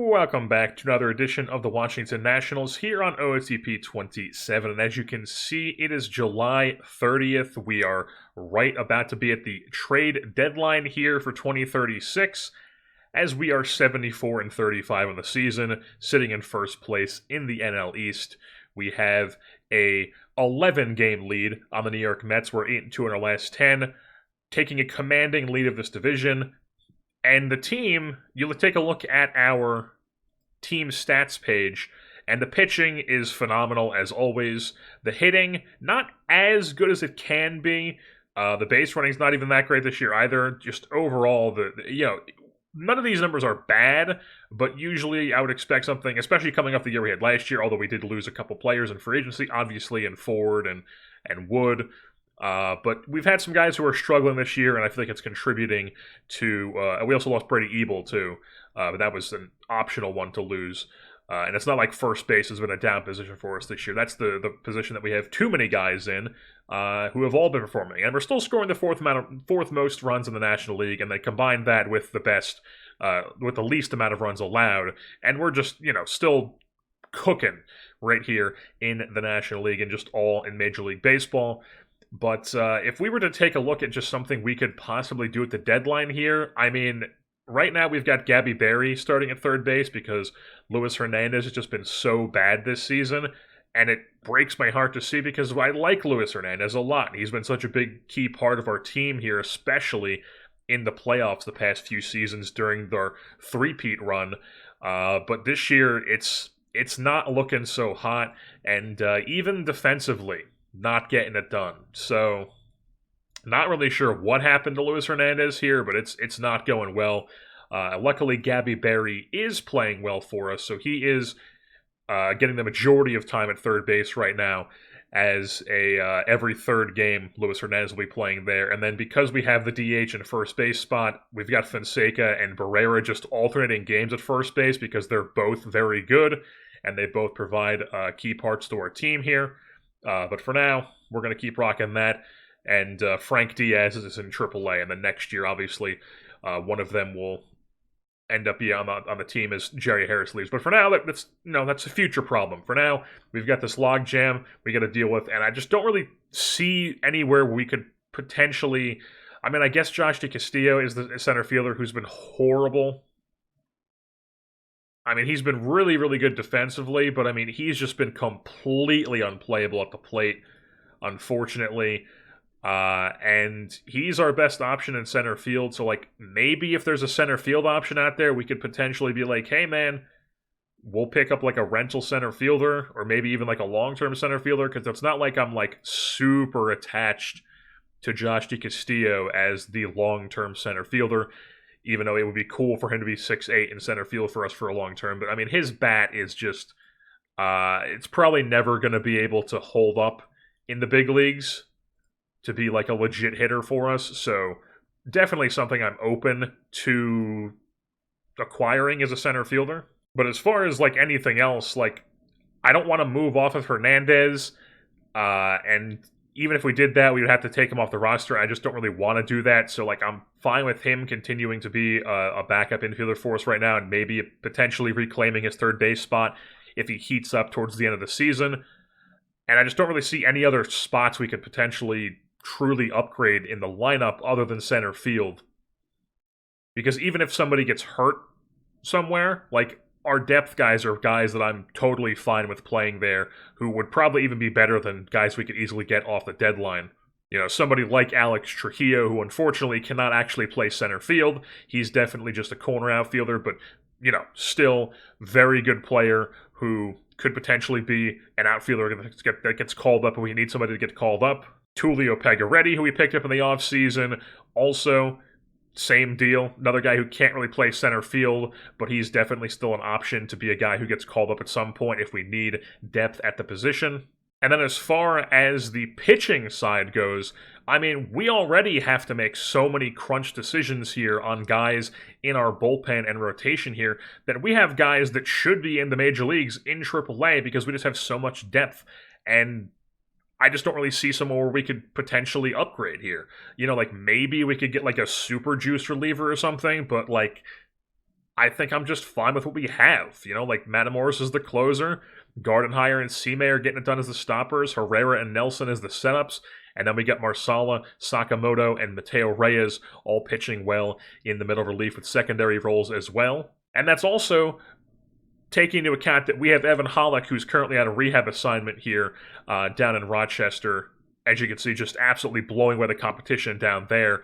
Welcome back to another edition of the Washington Nationals here on OOTP 27. And as you can see, it is July 30th. We are right about to be at the trade deadline here for 2036, as we are 74 and 35 on the season, sitting in first place in the NL East. We have a 11-game lead on the New York Mets. We're 8-2 in our last 10, taking a commanding lead of this division. And the team, you'll take a look at our team stats page, and the pitching is phenomenal as always. The hitting, not as good as it can be. The base running's not even that great this year either. Just overall, none of these numbers are bad, but usually I would expect something, especially coming off the year we had last year, although we did lose a couple players in free agency, obviously, in Ford and Wood. But we've had some guys who are struggling this year, and I feel like it's contributing to... we also lost Brady Ebel, too, but that was an optional one to lose. And it's not like first base has been a down position for us this year. That's the position that we have too many guys in who have all been performing. And we're still scoring the fourth most runs in the National League, and they combine that with with the least amount of runs allowed. And we're just, still cooking right here in the National League and just all in Major League Baseball. But if we were to take a look at just something we could possibly do at the deadline here, I mean, right now we've got Gabby Berry starting at third base because Luis Hernandez has just been so bad this season, and it breaks my heart to see because I like Luis Hernandez a lot. He's been such a big key part of our team here, especially in the playoffs the past few seasons during their three-peat run. But this year, it's not looking so hot, and even defensively, not getting it done. So, not really sure what happened to Luis Hernandez here, but it's not going well. Luckily, Gabby Berry is playing well for us, so he is getting the majority of time at third base right now, as every third game, Luis Hernandez will be playing there. And then because we have the DH and first base spot, we've got Fonseca and Barrera just alternating games at first base because they're both very good, and they both provide key parts to our team here. But for now, we're going to keep rocking that. And Frank Diaz is in AAA. And then next year, obviously, one of them will end up being on the team as Jerry Harris leaves. But for now, that's a future problem. For now, we've got this log jam we got to deal with. And I just don't really see anywhere we could potentially... I mean, I guess Josh DeCastillo is the center fielder who's been horrible. I mean, he's been really, really good defensively, but I mean, he's just been completely unplayable at the plate, unfortunately. And he's our best option in center field, so like, maybe if there's a center field option out there, we could potentially be like, hey man, we'll pick up like a rental center fielder, or maybe even like a long-term center fielder, because it's not like I'm like super attached to Josh DeCastillo as the long-term center fielder, even though it would be cool for him to be 6'8" in center field for us for a long term. But, I mean, his bat is just... it's probably never going to be able to hold up in the big leagues to be, like, a legit hitter for us. So, definitely something I'm open to acquiring as a center fielder. But as far as, like, anything else, like, I don't want to move off of Hernandez, and... even if we did that, we would have to take him off the roster. I just don't really want to do that. So, like, I'm fine with him continuing to be a backup infielder for us right now and maybe potentially reclaiming his third base spot if he heats up towards the end of the season. And I just don't really see any other spots we could potentially truly upgrade in the lineup other than center field. Because even if somebody gets hurt somewhere, like... our depth guys are guys that I'm totally fine with playing there, who would probably even be better than guys we could easily get off the deadline. You know, somebody like Alex Trujillo, who unfortunately cannot actually play center field. He's definitely just a corner outfielder, but, still very good player who could potentially be an outfielder that gets called up when we need somebody to get called up. Tulio Pagaretti, who we picked up in the offseason, also... same deal. Another guy who can't really play center field, but he's definitely still an option to be a guy who gets called up at some point if we need depth at the position. And then as far as the pitching side goes, I mean, we already have to make so many crunch decisions here on guys in our bullpen and rotation here that we have guys that should be in the major leagues in AAA because we just have so much depth. And I just don't really see somewhere where we could potentially upgrade here. Like maybe we could get like a super juice reliever or something, but like I think I'm just fine with what we have. You know, like Matamoros is the closer, Gardenhire and Sime are getting it done as the stoppers, Herrera and Nelson as the setups, and then we got Marsala, Sakamoto, and Mateo Reyes all pitching well in the middle relief with secondary roles as well. And that's also taking into account that we have Evan Hollick, who's currently on a rehab assignment here down in Rochester. As you can see, just absolutely blowing away the competition down there.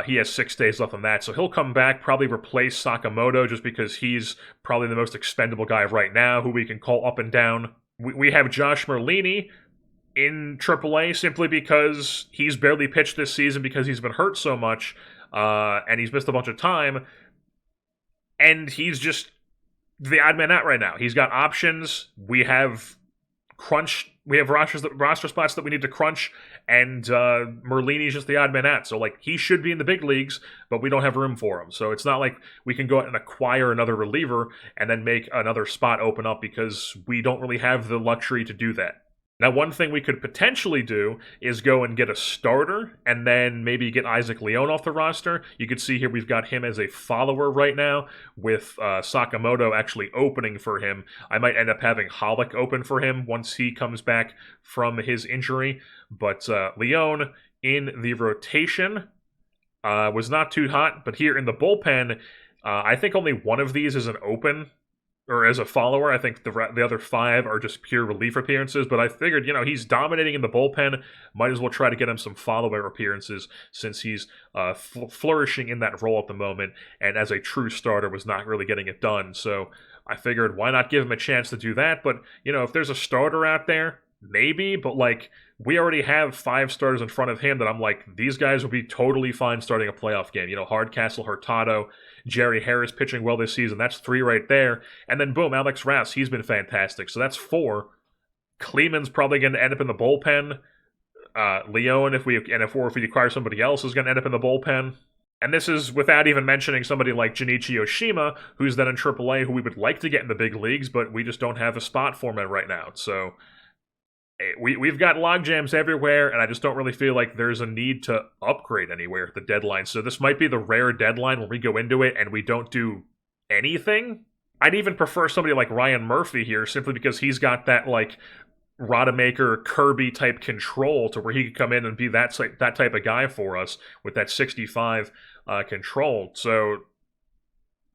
He has 6 days left on that, so he'll come back, probably replace Sakamoto, just because he's probably the most expendable guy right now, who we can call up and down. We have Josh Merlini in AAA simply because he's barely pitched this season because he's been hurt so much, and he's missed a bunch of time, and he's just the odd man out right now. He's got options. We have roster spots that we need to crunch, and Merlini's just the odd man out. So, like, he should be in the big leagues, but we don't have room for him. So it's not like we can go out and acquire another reliever and then make another spot open up, because we don't really have the luxury to do that. Now, one thing we could potentially do is go and get a starter and then maybe get Isaac Leone off the roster. You can see here we've got him as a follower right now with Sakamoto actually opening for him. I might end up having Hollick open for him once he comes back from his injury. But Leone in the rotation was not too hot. But here in the bullpen, I think only one of these is an open, or as a follower. I think the other 5 are just pure relief appearances, but I figured, you know, he's dominating in the bullpen, might as well try to get him some follower appearances since he's flourishing in that role at the moment, and as a true starter was not really getting it done, so I figured why not give him a chance to do that. But, you know, if there's a starter out there, maybe, but, like, we already have 5 starters in front of him that I'm like, these guys would be totally fine starting a playoff game. You know, Hardcastle, Hurtado, Jerry Harris pitching well this season. That's 3 right there. And then, boom, Alex Rouse. He's been fantastic. So that's 4. Kleeman's probably going to end up in the bullpen. Leone, if we acquire somebody else, is going to end up in the bullpen. And this is without even mentioning somebody like Junichi Yoshima, who's then in AAA, who we would like to get in the big leagues, but we just don't have a spot for him right now. So we've got logjams everywhere, and I just don't really feel like there's a need to upgrade anywhere at the deadline. So this might be the rare deadline where we go into it and we don't do anything. I'd even prefer somebody like Ryan Murphy here, simply because he's got that, like, Rodemaker, Kirby type control to where he could come in and be that type of guy for us with that 65 control. So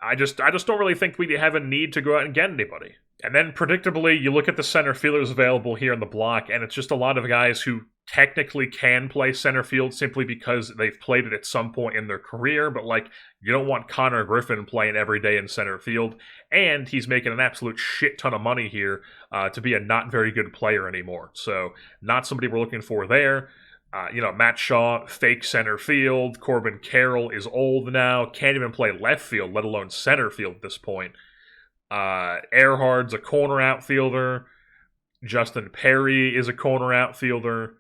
I just don't really think we have a need to go out and get anybody. And then, predictably, you look at the center fielders available here in the block, and it's just a lot of guys who technically can play center field simply because they've played it at some point in their career, but, like, you don't want Connor Griffin playing every day in center field, and he's making an absolute shit ton of money here to be a not very good player anymore. So, not somebody we're looking for there. You know, Matt Shaw, fake center field. Corbin Carroll is old now, can't even play left field, let alone center field at this point. Earhart's a corner outfielder. Justin Perry is a corner outfielder.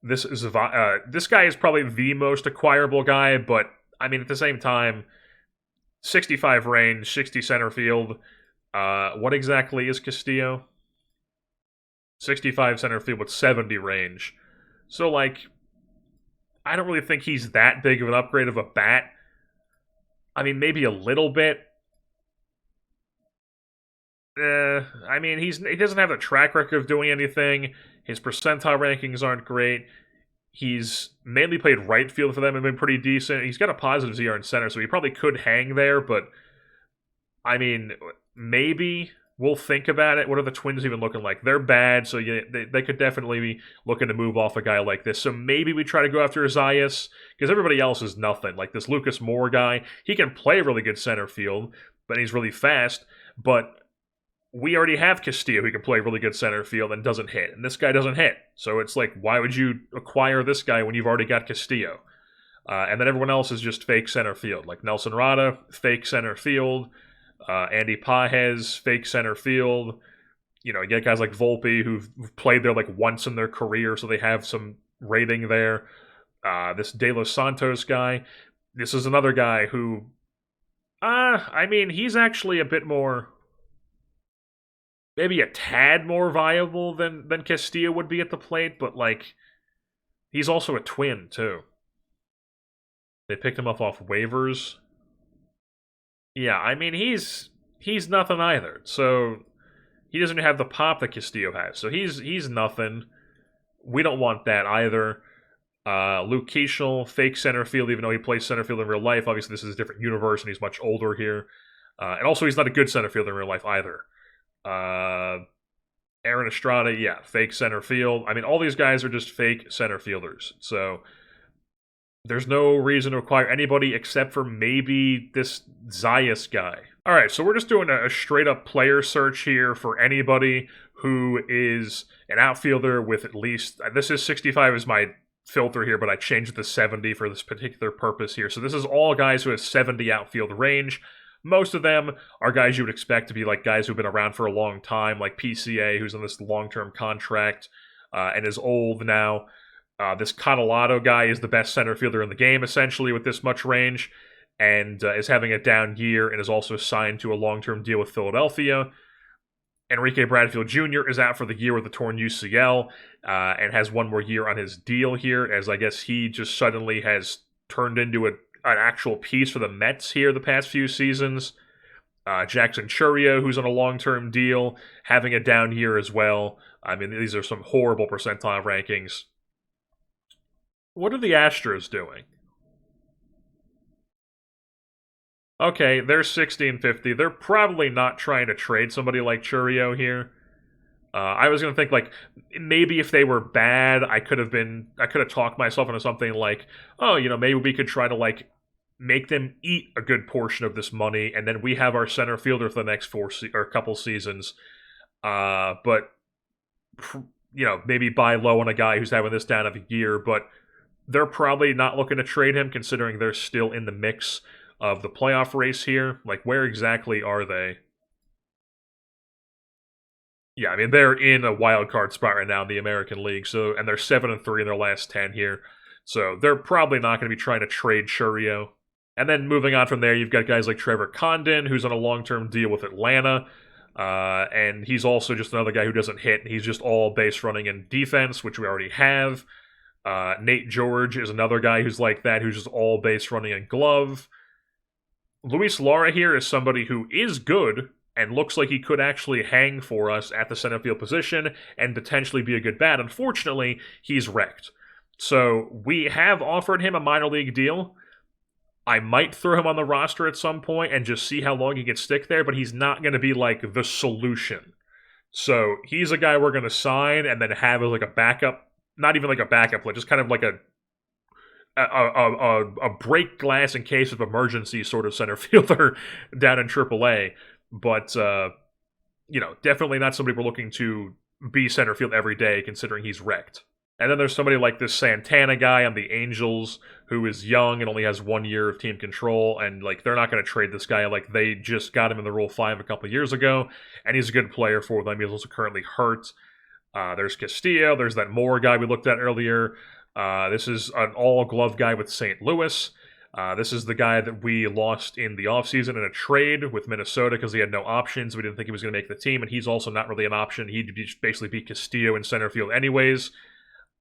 This guy is probably the most acquirable guy, but I mean, at the same time, 65 range, 60 center field. What exactly is Castillo? 65 center field with 70 range. So, like, I don't really think he's that big of an upgrade of a bat. I mean, maybe a little bit. I mean, he doesn't have a track record of doing anything. His percentile rankings aren't great. He's mainly played right field for them and been pretty decent. He's got a positive ZR in center, so he probably could hang there, but I mean, maybe we'll think about it. What are the Twins even looking like? They're bad, so they could definitely be looking to move off a guy like this. So maybe we try to go after Zayas, because everybody else is nothing. Like this Lucas Moore guy, he can play really good center field, but he's really fast, but we already have Castillo who can play really good center field and doesn't hit, and this guy doesn't hit. So it's like, why would you acquire this guy when you've already got Castillo? And then everyone else is just fake center field, like Nelson Rada, fake center field. Andy Pajes, fake center field. You know, you get guys like Volpe who've played there like once in their career, so they have some rating there. This De Los Santos guy. This is another guy who, I mean, he's actually a bit more, maybe a tad more viable than Castillo would be at the plate, but, like, he's also a Twin, too. They picked him up off waivers. Yeah, I mean, he's nothing either. So he doesn't have the pop that Castillo has. So he's nothing. We don't want that either. Luke Keeschel, fake center field, even though he plays center field in real life. Obviously, this is a different universe, and he's much older here. And also, he's not a good center fielder in real life either. Aaron Estrada, yeah, fake center field. I mean, all these guys are just fake center fielders. So there's no reason to acquire anybody except for maybe this Zayas guy. All right, so we're just doing a straight up player search here for anybody who is an outfielder with at least, this is 65 is my filter here, but I changed it to 70 for this particular purpose here. So this is all guys who have 70 outfield range. Most of them are guys you would expect to be like guys who've been around for a long time, like PCA, who's on this long-term contract and is old now. This Catalado guy is the best center fielder in the game, essentially, with this much range, and is having a down year and is also signed to a long-term deal with Philadelphia. Enrique Bradfield Jr. is out for the year with a torn UCL and has one more year on his deal here, as I guess he just suddenly has turned into an actual piece for the Mets here the past few seasons. Jackson Chourio, who's on a long-term deal, having a down year as well. I mean, these are some horrible percentile rankings. What are the Astros doing? Okay, they're 60-50. They're probably not trying to trade somebody like Chourio here. I was gonna think like maybe if they were bad, I could have talked myself into something like, oh, maybe we could try to like make them eat a good portion of this money, and then we have our center fielder for the next or couple seasons. But maybe buy low on a guy who's having this down of a year, but they're probably not looking to trade him considering they're still in the mix of the playoff race here. Like, where exactly are they? Yeah, I mean, they're in a wild card spot right now in the American League, and they're 7-3 in their last 10 here. So they're probably not going to be trying to trade Chourio. And then moving on from there, you've got guys like Trevor Condon, who's on a long-term deal with Atlanta. And he's also just another guy who doesn't hit. He's just all base running and defense, which we already have. Nate George is another guy who's like that, who's just all base running and glove. Luis Lara here is somebody who is good and looks like he could actually hang for us at the center field position and potentially be a good bat. Unfortunately, he's wrecked. So we have offered him a minor league deal. I might throw him on the roster at some point and just see how long he can stick there, but he's not going to be like the solution. So he's a guy we're going to sign and then have as like a backup, not even like a backup, but just kind of like a break glass in case of emergency sort of center fielder down in AAA. But, definitely not somebody we're looking to be center field every day considering he's wrecked. And then there's somebody like this Santana guy on the Angels who is young and only has 1 year of team control, and like they're not going to trade this guy. Like they just got him in the Rule 5 a couple of years ago, and he's a good player for them. He's also currently hurt. There's Castillo. There's that Moore guy we looked at earlier. This is an all-glove guy with St. Louis. This is the guy that we lost in the offseason in a trade with Minnesota because he had no options. We didn't think he was going to make the team, and he's also not really an option. He'd basically be Castillo in center field anyways.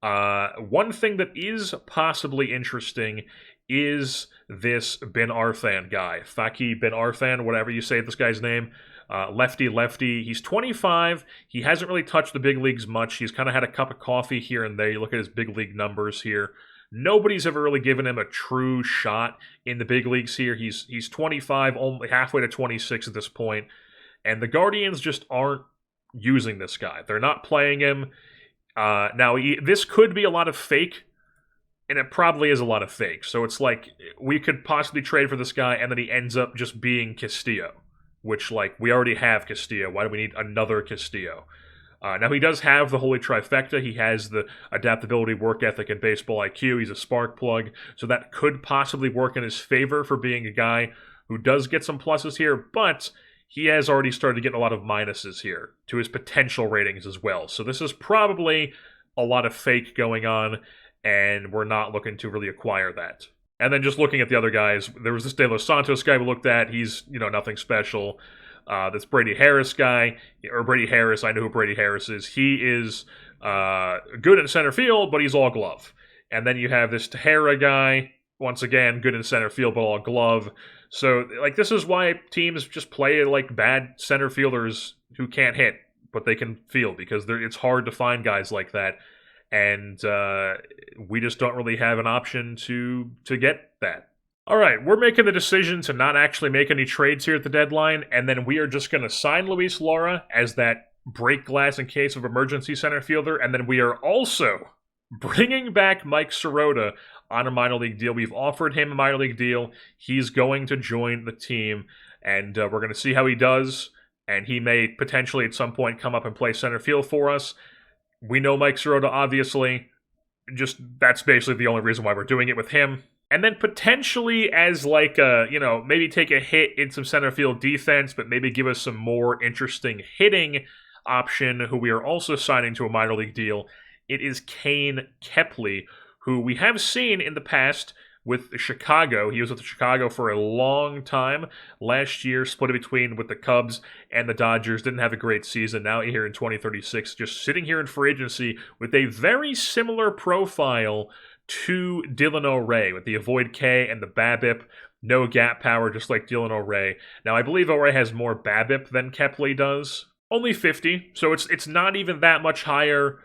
One thing that is possibly interesting is this Ben Arthan guy. Faki Ben Arthan, whatever you say this guy's name. Lefty. He's 25. He hasn't really touched the big leagues much. He's kind of had a cup of coffee here and there. You look at his big league numbers here. Nobody's ever really given him a true shot in the big leagues here. He's 25, only halfway to 26 at this point. And the Guardians just aren't using this guy. They're not playing him. Now, this could be a lot of fake, and it probably is a lot of fake. So it's like we could possibly trade for this guy, and then he ends up just being Castillo, which, like, we already have Castillo. Why do we need another Castillo? Now, he does have the holy trifecta. He has the adaptability, work ethic, and baseball IQ. He's a spark plug, so that could possibly work in his favor for being a guy who does get some pluses here, but he has already started getting a lot of minuses here to his potential ratings as well. So this is probably a lot of fake going on, and we're not looking to really acquire that. And then just looking at the other guys, there was this De Los Santos guy we looked at. He's, nothing special. This Brady Harris guy, or Brady Harris, I know who Brady Harris is. He is good in center field, but he's all glove. And then you have this Tejera guy. once again, good in center field, but all glove. So, like, this is why teams just play like bad center fielders who can't hit, but they can field, because it's hard to find guys like that. And we just don't really have an option to get that. All right, we're making the decision to not actually make any trades here at the deadline, and then we are just going to sign Luis Lara as that break glass in case of emergency center fielder, and then we are also bringing back Mike Sirota on a minor league deal. We've offered him a minor league deal. He's going to join the team, and we're going to see how he does, and he may potentially at some point come up and play center field for us. We know Mike Sirota, obviously. Just, that's basically the only reason why we're doing it with him. And then potentially as like a, maybe take a hit in some center field defense, but maybe give us some more interesting hitting option, who we are also signing to a minor league deal. It is Kane Kepley, who we have seen in the past with Chicago. He was with Chicago for a long time. Last year, split it between with the Cubs and the Dodgers. Didn't have a great season. Now here in 2036, just sitting here in free agency with a very similar profile to Dylan O'Ray, with the avoid K and the BABIP. No gap power, just like Dylan O'Ray. Now, I believe O'Ray has more BABIP than Kepley does. Only 50, so it's not even that much higher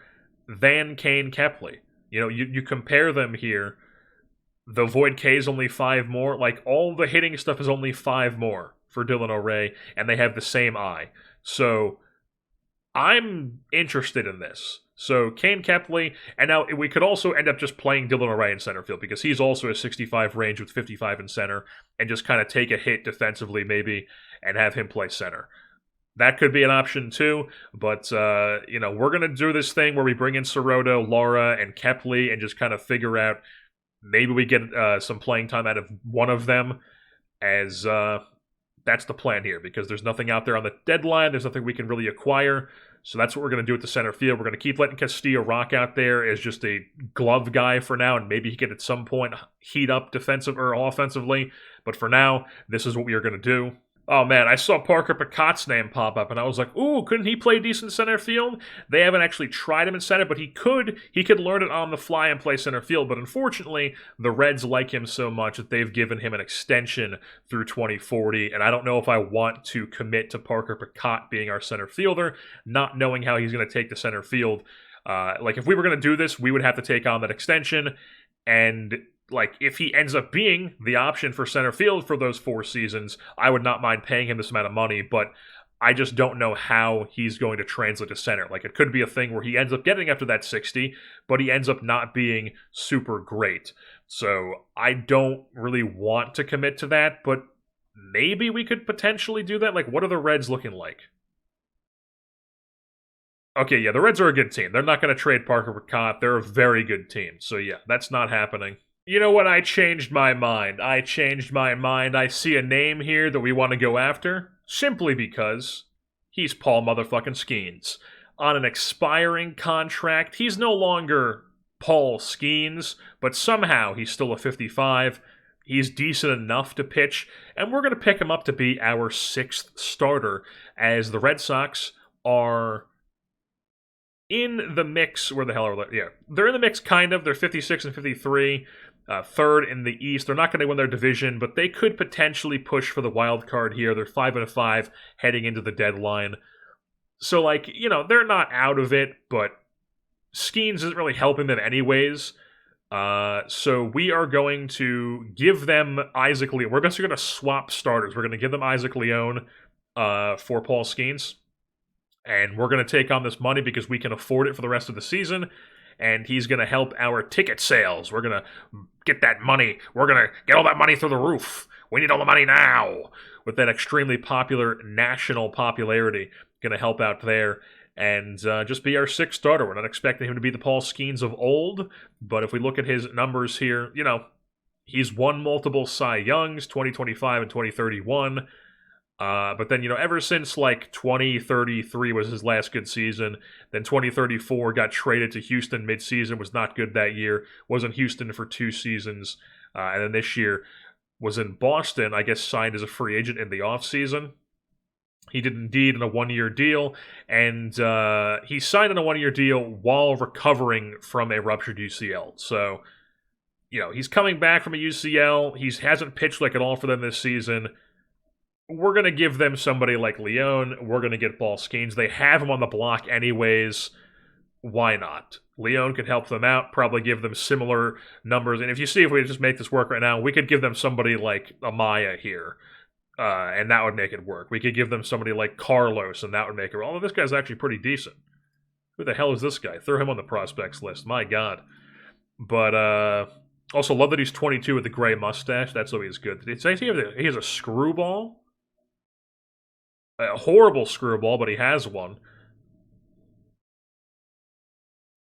than Kane Kepley. You compare them here. The Void K is only 5 more. Like, all the hitting stuff is only 5 more for Dylan O'Ray, and they have the same eye. So, I'm interested in this. So, Kane Kepley, and now we could also end up just playing Dylan O'Ray in center field, because he's also a 65 range with 55 in center, and just kind of take a hit defensively, maybe, and have him play center. That could be an option too, but, we're going to do this thing where we bring in Sirota, Lara, and Kepley, and just kind of figure out, maybe we get some playing time out of one of them, as that's the plan here, because there's nothing out there on the deadline, there's nothing we can really acquire, so that's what we're going to do at the center field. We're going to keep letting Castillo rock out there as just a glove guy for now, and maybe he can at some point heat up defensive or offensively, but for now, this is what we are going to do. Oh man, I saw Parker Picot's name pop up, and I was like, ooh, couldn't he play decent center field? They haven't actually tried him in center, but he could learn it on the fly and play center field, but unfortunately, the Reds like him so much that they've given him an extension through 2040, and I don't know if I want to commit to Parker Picot being our center fielder, not knowing how he's going to take the center field. Like, if we were going to do this, we would have to take on that extension, and like, if he ends up being the option for center field for those 4 seasons, I would not mind paying him this amount of money, but I just don't know how he's going to translate to center. Like, it could be a thing where he ends up getting up to that 60, but he ends up not being super great. So I don't really want to commit to that, but maybe we could potentially do that. Like, what are the Reds looking like? Okay, yeah, the Reds are a good team. They're not going to trade Parker Picot. They're a very good team. So yeah, that's not happening. You know what? I changed my mind. I see a name here that we want to go after, simply because he's Paul motherfucking Skeens. On an expiring contract, he's no longer Paul Skeens, but somehow he's still a 55. He's decent enough to pitch, and we're going to pick him up to be our 6th starter, as the Red Sox are in the mix. Where the hell are they? Yeah, they're in the mix, kind of. They're 56 and 53. 3rd in the East. They're not going to win their division, but they could potentially push for the wild card here. They're 5-5 heading into the deadline. So, like, they're not out of it, but Skeens isn't really helping them anyways. So we are going to give them Isaac Leone. We're basically going to swap starters. We're going to give them Isaac Leone for Paul Skeens. And we're going to take on this money because we can afford it for the rest of the season. And he's going to help our ticket sales. We're going to get that money. We're going to get all that money through the roof. We need all the money now. With that extremely popular national popularity, going to help out there. And just be our 6th starter. We're not expecting him to be the Paul Skeens of old. But if we look at his numbers here, he's won multiple Cy Youngs, 2025 and 2031. But then, ever since, like, 2033 was his last good season, then 2034 got traded to Houston midseason, was not good that year, was in Houston for 2 seasons, and then this year was in Boston, I guess signed as a free agent in the offseason. He did indeed in a 1-year deal, and he signed in a 1-year deal while recovering from a ruptured UCL, so he's coming back from a UCL. He hasn't pitched like at all for them this season. We're going to give them somebody like Leone. We're going to get Paul Skeens. They have him on the block anyways. Why not? Leone could help them out, probably give them similar numbers. And if you see if we just make this work right now, we could give them somebody like Amaya here, and that would make it work. We could give them somebody like Carlos, and that would make it work. Although this guy's actually pretty decent. Who the hell is this guy? Throw him on the prospects list. My God. But also love that he's 22 with the gray mustache. That's always good. Did it say he has a screwball? A horrible screwball, but he has one.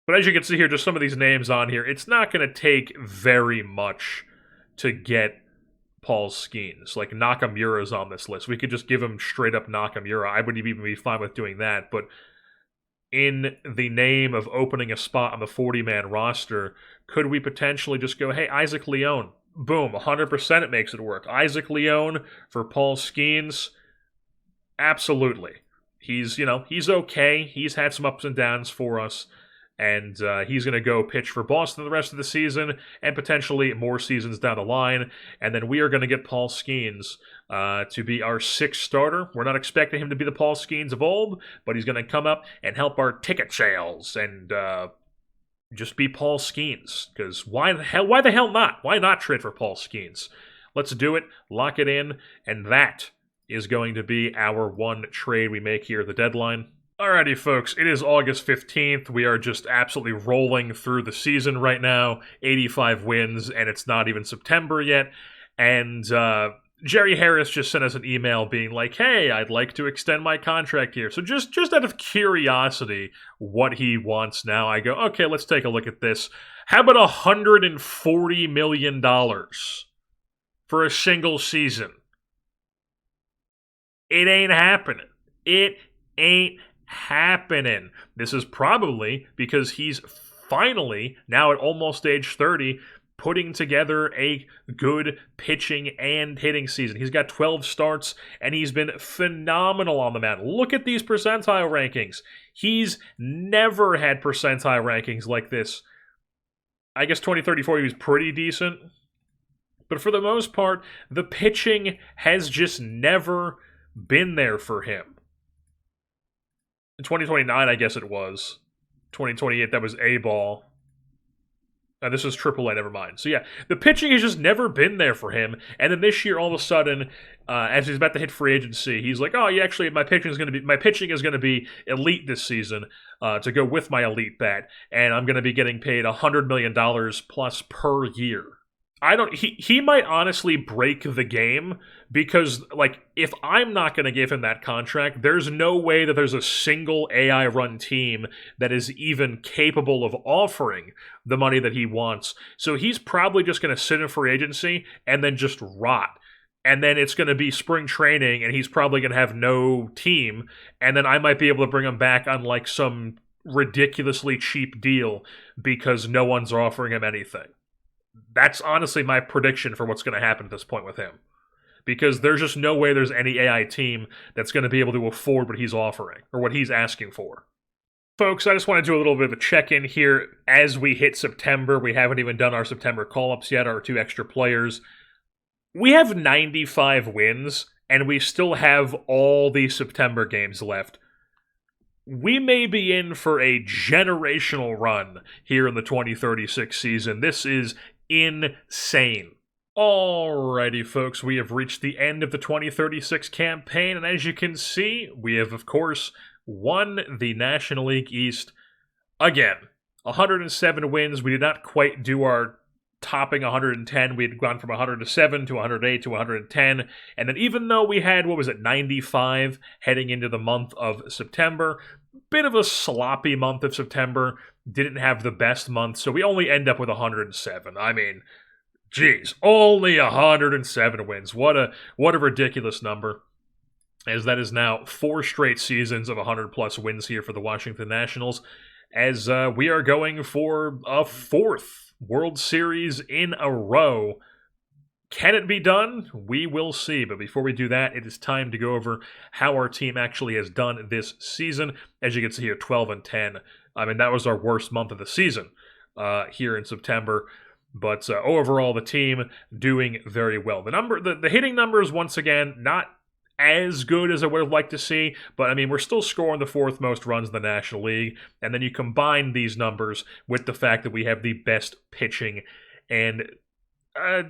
But as you can see here, just some of these names on here, it's not going to take very much to get Paul Skeens. Like, Nakamura's on this list. We could just give him straight up Nakamura. I would even be fine with doing that. But in the name of opening a spot on the 40-man roster, could we potentially just go, hey, Isaac Leone? Boom, 100% it makes it work. Isaac Leone for Paul Skeens? Absolutely. He's okay. He's had some ups and downs for us. And he's going to go pitch for Boston the rest of the season and potentially more seasons down the line. And then we are going to get Paul Skeens to be our 6th starter. We're not expecting him to be the Paul Skeens of old, but he's going to come up and help our ticket sales and just be Paul Skeens. Because why the hell not? Why not trade for Paul Skeens? Let's do it, lock it in, and that is going to be our one trade we make here at the deadline. Alrighty, folks, it is August 15th. We are just absolutely rolling through the season right now. 85 wins, and it's not even September yet. And Jerry Harris just sent us an email being like, hey, I'd like to extend my contract here. So just out of curiosity, what he wants now, I go, okay, let's take a look at this. How about $140 million for a single season? It ain't happening. It ain't happening. This is probably because he's finally, now at almost age 30, putting together a good pitching and hitting season. He's got 12 starts, and he's been phenomenal on the mound. Look at these percentile rankings. He's never had percentile rankings like this. I guess 2034 he was pretty decent. But for the most part, the pitching has just never been there for him. In 2029, I guess it was. 2028, that was A-ball. And this is AAA, never mind. So yeah, the pitching has just never been there for him. And then this year, all of a sudden, as he's about to hit free agency, he's like, "Oh, yeah, actually, my pitching is going to be elite this season to go with my elite bat, and I'm going to be getting paid $100 million plus per year." He might honestly break the game because, like, if I'm not going to give him that contract, there's no way that there's a single AI-run team that is even capable of offering the money that he wants. So he's probably just going to sit in free agency and then just rot. And then it's going to be spring training, and he's probably going to have no team, and then I might be able to bring him back on, like, some ridiculously cheap deal because no one's offering him anything. That's honestly my prediction for what's going to happen at this point with him. Because there's just no way there's any AI team that's going to be able to afford what he's offering, or what he's asking for. Folks, I just want to do a little bit of a check-in here as we hit September. We haven't even done our September call-ups yet, our 2 extra players. We have 95 wins, and we still have all these September games left. We may be in for a generational run here in the 2036 season. This is insane. Alrighty, folks, we have reached the end of the 2036 campaign, and as you can see, we have, of course, won the National League East again. 107 wins. We did not quite do our topping 110. We had gone from 107 to 108 to 110, and then even though we had, 95 heading into the month of September, bit of a sloppy month of September, didn't have the best month, so we only end up with 107. I mean, geez, only 107 wins. What a ridiculous number, as that is now 4 straight seasons of 100-plus wins here for the Washington Nationals, as we are going for a 4th World Series in a row. Can it be done? We will see. But before we do that, it is time to go over how our team actually has done this season. As you can see here, 12-10. I mean, that was our worst month of the season here in September. But overall, the team doing very well. The hitting numbers, once again, not as good as I would have liked to see, but I mean, we're still scoring the 4th most runs in the National League, and then you combine these numbers with the fact that we have the best pitching and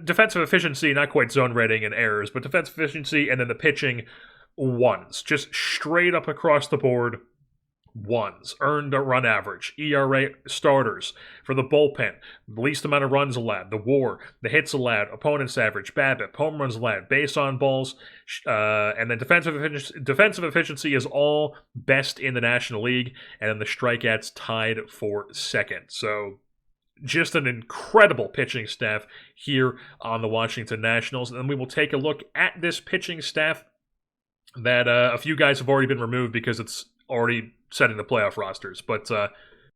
defensive efficiency, not quite zone rating and errors, but defensive efficiency, and then the pitching ones, just straight up across the board. Ones, earned run average, ERA, starters for the bullpen, the least amount of runs allowed, the WAR, the hits allowed, opponent's average, BABIP, home runs allowed, base on balls, and then defensive efficiency is all best in the National League, and then the strikeouts tied for 2nd. So just an incredible pitching staff here on the Washington Nationals, and then we will take a look at this pitching staff that a few guys have already been removed because it's already setting the playoff rosters. But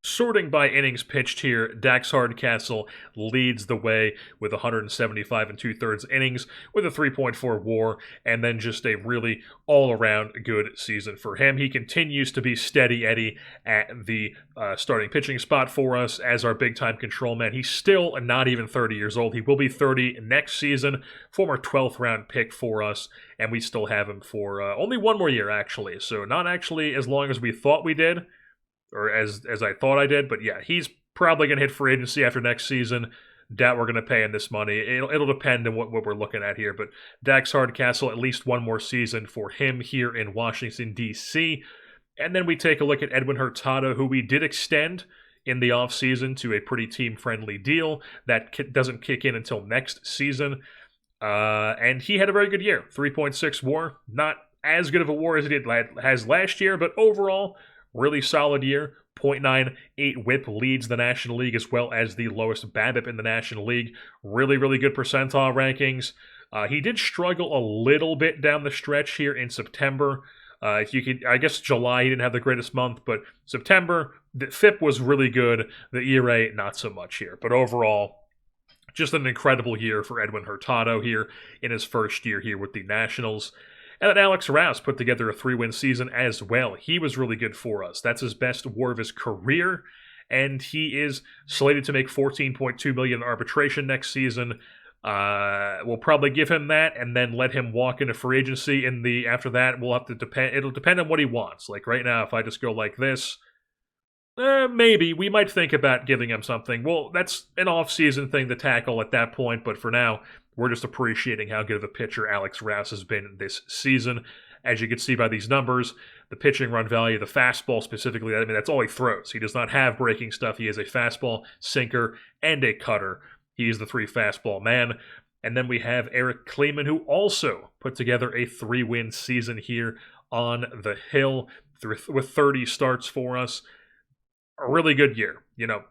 sorting by innings pitched here, Dax Hardcastle leads the way with 175 and 2/3 innings with a 3.4 WAR, and then just a really all-around good season for him. He continues to be steady Eddie at the starting pitching spot for us as our big-time control man. He's still not even 30 years old. He will be 30 next season, former 12th round pick for us, and we still have him for only one more year, actually. So not actually as long as we thought we did, or as I thought I did, but yeah, he's probably going to hit free agency after next season. Doubt we're going to pay him this money. It'll depend on what we're looking at here, but Dax Hardcastle, at least one more season for him here in Washington, D.C. And then we take a look at Edwin Hurtado, who we did extend in the offseason to a pretty team-friendly deal that doesn't kick in until next season. And he had a very good year, 3.6 WAR. Not as good of a WAR as he has last year, but overall, really solid year. 0.98 whip leads the National League as well as the lowest BABIP in the National League. Really, really good percentile rankings. He did struggle a little bit down the stretch here in September. I guess July he didn't have the greatest month, but September, the FIP was really good. The ERA, not so much here. But overall, just an incredible year for Edwin Hurtado here in his first year here with the Nationals. And then Alex Rouse put together a 3-win season as well. He was really good for us. That's his best WAR of his career, and he is slated to make $14.2 million in arbitration next season. We'll probably give him that and then let him walk into free agency. After that, we'll have to depend. It'll depend on what he wants. Like right now, if I just go like this, maybe we might think about giving him something. Well, that's an off-season thing to tackle at that point. But for now, we're just appreciating how good of a pitcher Alex Rouse has been this season. As you can see by these numbers, the pitching run value, the fastball specifically, I mean, that's all he throws. He does not have breaking stuff. He has a fastball, sinker, and a cutter. He is the 3 fastball man. And then we have Eric Kleeman, who also put together a 3-win season here on the Hill with 30 starts for us. A really good year.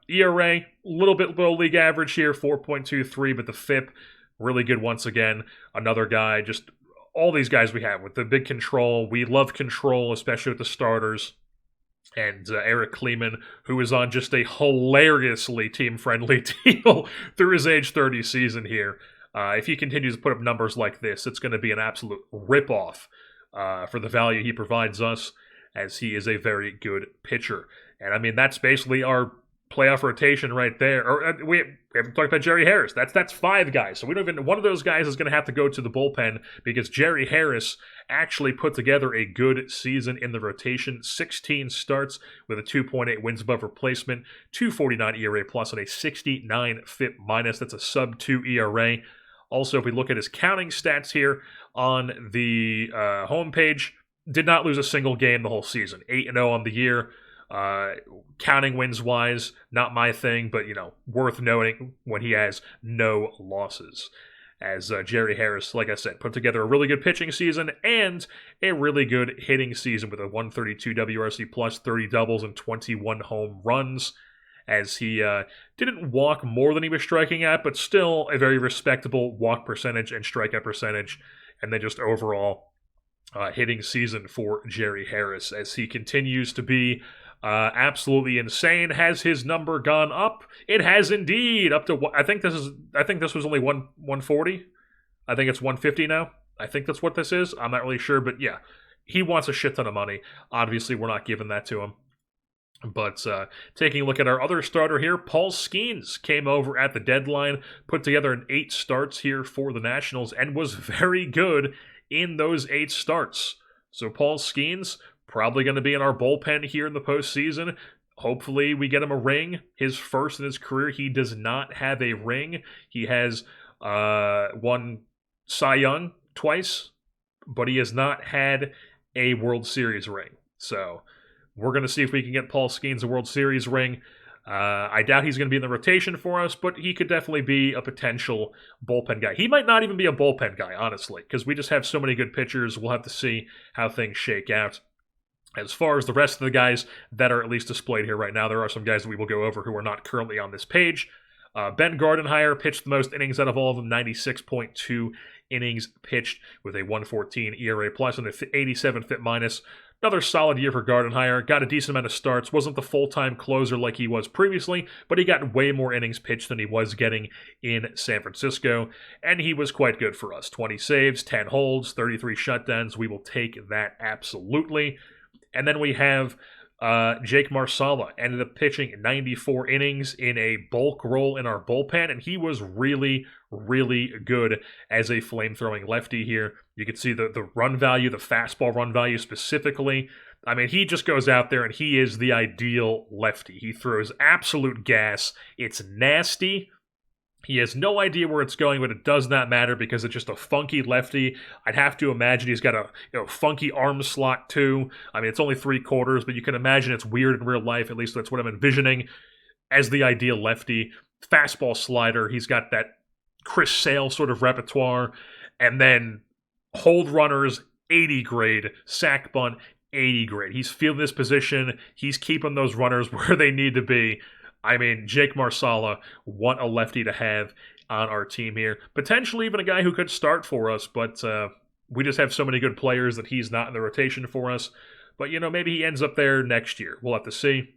ERA, a little bit below league average here, 4.23, but the FIP, really good once again. Another guy, just all these guys we have with the big control. We love control, especially with the starters. And Eric Kleeman, who is on just a hilariously team-friendly deal through his age 30 season here. If he continues to put up numbers like this, it's going to be an absolute rip-off for the value he provides us, as he is a very good pitcher. And I mean, that's basically our playoff rotation right there. Or we haven't talked about Jerry Harris. That's 5 guys. So we don't even. One of those guys is going to have to go to the bullpen because Jerry Harris actually put together a good season in the rotation. 16 starts with a 2.8 wins above replacement, 2.49 ERA plus, and a 69 FIP minus. That's a sub-2 ERA. Also, if we look at his counting stats here on the homepage, did not lose a single game the whole season. 8-0 on the year. Counting wins wise, not my thing, but worth noting when he has no losses. As Jerry Harris, like I said, put together a really good pitching season and a really good hitting season with a 132 WRC plus, 30 doubles, and 21 home runs. As he didn't walk more than he was striking at, but still a very respectable walk percentage and strikeout percentage. And then just overall hitting season for Jerry Harris as he continues to be absolutely insane. Has his number gone up? It has indeed, up to I think this was only 140. I think it's 150 now. I think that's what this is. I'm not really sure, but yeah, he wants a shit ton of money. Obviously, we're not giving that to him. But taking a look at our other starter here, Paul Skeens came over at the deadline, put together an 8 starts here for the Nationals, and was very good in those 8 starts. So Paul Skeens, probably going to be in our bullpen here in the postseason. Hopefully we get him a ring, his first in his career. He does not have a ring. He has won Cy Young twice, but he has not had a World Series ring. So we're going to see if we can get Paul Skeens a World Series ring. I doubt he's going to be in the rotation for us, but he could definitely be a potential bullpen guy. He might not even be a bullpen guy, honestly, because we just have so many good pitchers. We'll have to see how things shake out. As far as the rest of the guys that are at least displayed here right now, there are some guys that we will go over who are not currently on this page. Ben Gardenhire pitched the most innings out of all of them, 96.2 innings pitched with a 1.14 ERA plus and an 87 FIP minus. Another solid year for Gardenhire. Got a decent amount of starts. Wasn't the full-time closer like he was previously, but he got way more innings pitched than he was getting in San Francisco, and he was quite good for us. 20 saves, 10 holds, 33 shutdowns. We will take that absolutely. And then we have Jake Marsala, ended up pitching 94 innings in a bulk role in our bullpen, and he was really, really good as a flame-throwing lefty here. You can see the run value, the fastball run value specifically. I mean, he just goes out there and he is the ideal lefty. He throws absolute gas. It's nasty. He has no idea where it's going, but it does not matter because it's just a funky lefty. I'd have to imagine he's got a funky arm slot too. I mean, it's only 3/4, but you can imagine it's weird in real life. At least that's what I'm envisioning as the ideal lefty. Fastball slider. He's got that Chris Sale sort of repertoire. And then hold runners, 80 grade. Sack bunt, 80 grade. He's feeling this position. He's keeping those runners where they need to be. I mean, Jake Marsala, what a lefty to have on our team here. Potentially even a guy who could start for us, but we just have so many good players that he's not in the rotation for us. But, maybe he ends up there next year. We'll have to see.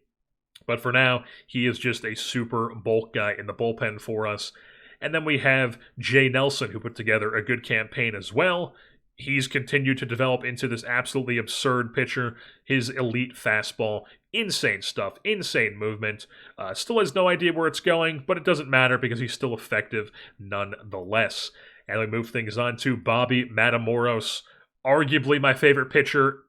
But for now, he is just a super bulk guy in the bullpen for us. And then we have Jay Nelson, who put together a good campaign as well. He's continued to develop into this absolutely absurd pitcher. His elite fastball, insane stuff, insane movement. Still has no idea where it's going, but it doesn't matter because he's still effective nonetheless. And we move things on to Bobby Matamoros, arguably my favorite pitcher,